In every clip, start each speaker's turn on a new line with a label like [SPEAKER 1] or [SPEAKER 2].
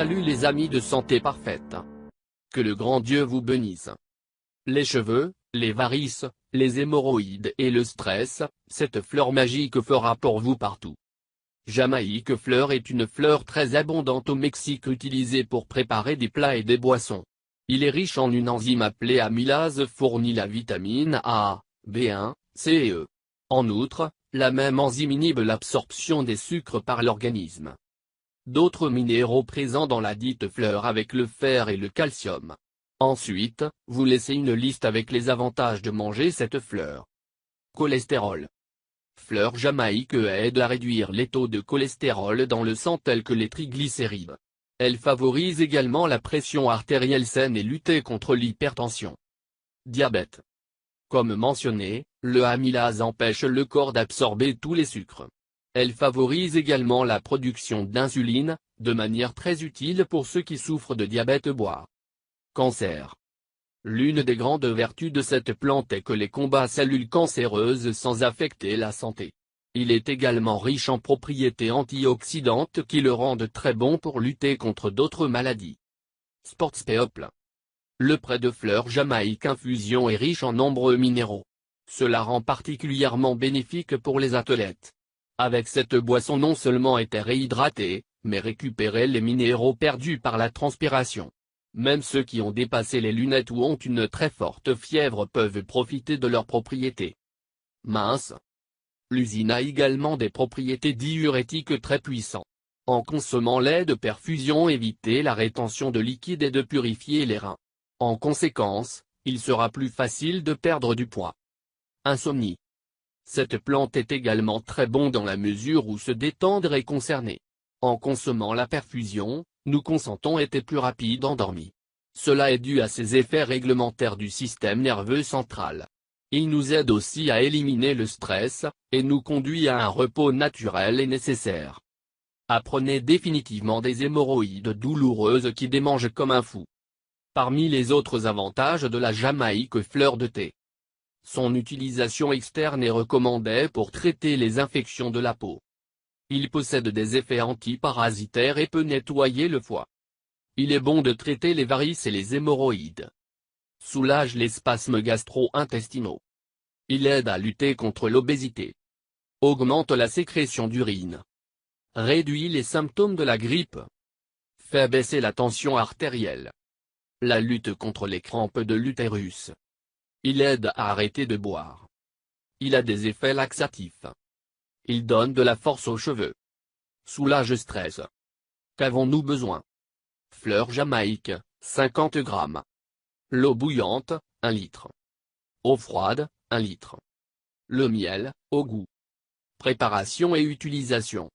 [SPEAKER 1] Salut les amis de Santé Parfaite. Que le grand Dieu vous bénisse. Les cheveux, les varices, les hémorroïdes et le stress, cette fleur magique fera pour vous partout. Jamaïque fleur est une fleur très abondante au Mexique utilisée pour préparer des plats et des boissons. Il est riche en une enzyme appelée amylase fournit la vitamine A, B1, C et E. En outre, la même enzyme inhibe l'absorption des sucres par l'organisme. D'autres minéraux présents dans la dite fleur avec le fer et le calcium. Ensuite, vous laissez une liste avec les avantages de manger cette fleur. Cholestérol. Fleur jamaïque aide à réduire les taux de cholestérol dans le sang tels que les triglycérides. Elle favorise également la pression artérielle saine et lutter contre l'hypertension. Diabète. Comme mentionné, le amylase empêche le corps d'absorber tous les sucres. Elle favorise également la production d'insuline, de manière très utile pour ceux qui souffrent de diabète boire. Cancer. L'une des grandes vertus de cette plante est que les combat cellules cancéreuses sans affecter la santé. Il est également riche en propriétés antioxydantes qui le rendent très bon pour lutter contre d'autres maladies. Sportspeople. Le près de fleur jamaïque infusion est riche en nombreux minéraux. Cela rend particulièrement bénéfique pour les athlètes. Avec cette boisson non seulement est réhydratée, mais récupérer les minéraux perdus par la transpiration. Même ceux qui ont dépassé les lunettes ou ont une très forte fièvre peuvent profiter de leurs propriétés. Mince. L'usine a également des propriétés diurétiques très puissantes. En consommant lait de perfusion évitez la rétention de liquide et de purifier les reins. En conséquence, il sera plus facile de perdre du poids. Insomnie. Cette plante est également très bon dans la mesure où se détendre est concerné. En consommant la perfusion, nous consentons être plus rapide endormi. Cela est dû à ses effets réglementaires du système nerveux central. Il nous aide aussi à éliminer le stress, et nous conduit à un repos naturel et nécessaire. Apprenez définitivement des hémorroïdes douloureuses qui démangent comme un fou. Parmi les autres avantages de la jamaïque fleur de thé. Son utilisation externe est recommandée pour traiter les infections de la peau. Il possède des effets antiparasitaires et peut nettoyer le foie. Il est bon de traiter les varices et les hémorroïdes. Soulage les spasmes gastro-intestinaux. Il aide à lutter contre l'obésité. Augmente la sécrétion d'urine. Réduit les symptômes de la grippe. Fait baisser la tension artérielle. La lutte contre les crampes de l'utérus. Il aide à arrêter de boire. Il a des effets laxatifs. Il donne de la force aux cheveux. Soulage stress. Qu'avons-nous besoin? Fleur jamaïque, 50 g. L'eau bouillante, 1 litre. Eau froide, 1 litre. Le miel, au goût. Préparation et utilisation.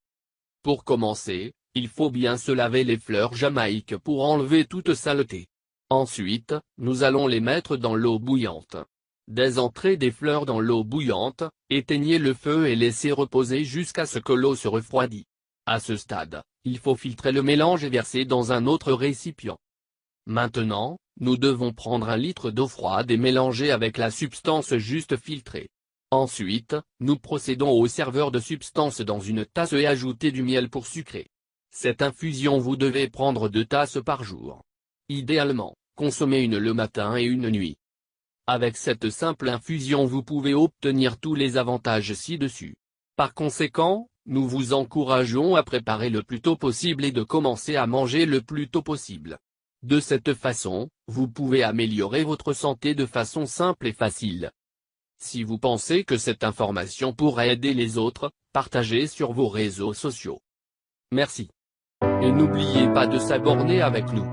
[SPEAKER 1] Pour commencer, il faut bien se laver les fleurs jamaïques pour enlever toute saleté. Ensuite, nous allons les mettre dans l'eau bouillante. Dès entrée des fleurs dans l'eau bouillante, éteignez le feu et laissez reposer jusqu'à ce que l'eau se refroidisse. À ce stade, il faut filtrer le mélange et verser dans un autre récipient. Maintenant, nous devons prendre 1 litre d'eau froide et mélanger avec la substance juste filtrée. Ensuite, nous procédons au serveur de substance dans une tasse et ajouter du miel pour sucrer. Cette infusion vous devez prendre 2 tasses par jour. Idéalement, consommez une le matin et une nuit. Avec cette simple infusion vous pouvez obtenir tous les avantages ci-dessus. Par conséquent, nous vous encourageons à préparer le plus tôt possible et de commencer à manger le plus tôt possible. De cette façon, vous pouvez améliorer votre santé de façon simple et facile. Si vous pensez que cette information pourrait aider les autres, partagez sur vos réseaux sociaux. Merci. Et n'oubliez pas de s'abonner avec nous.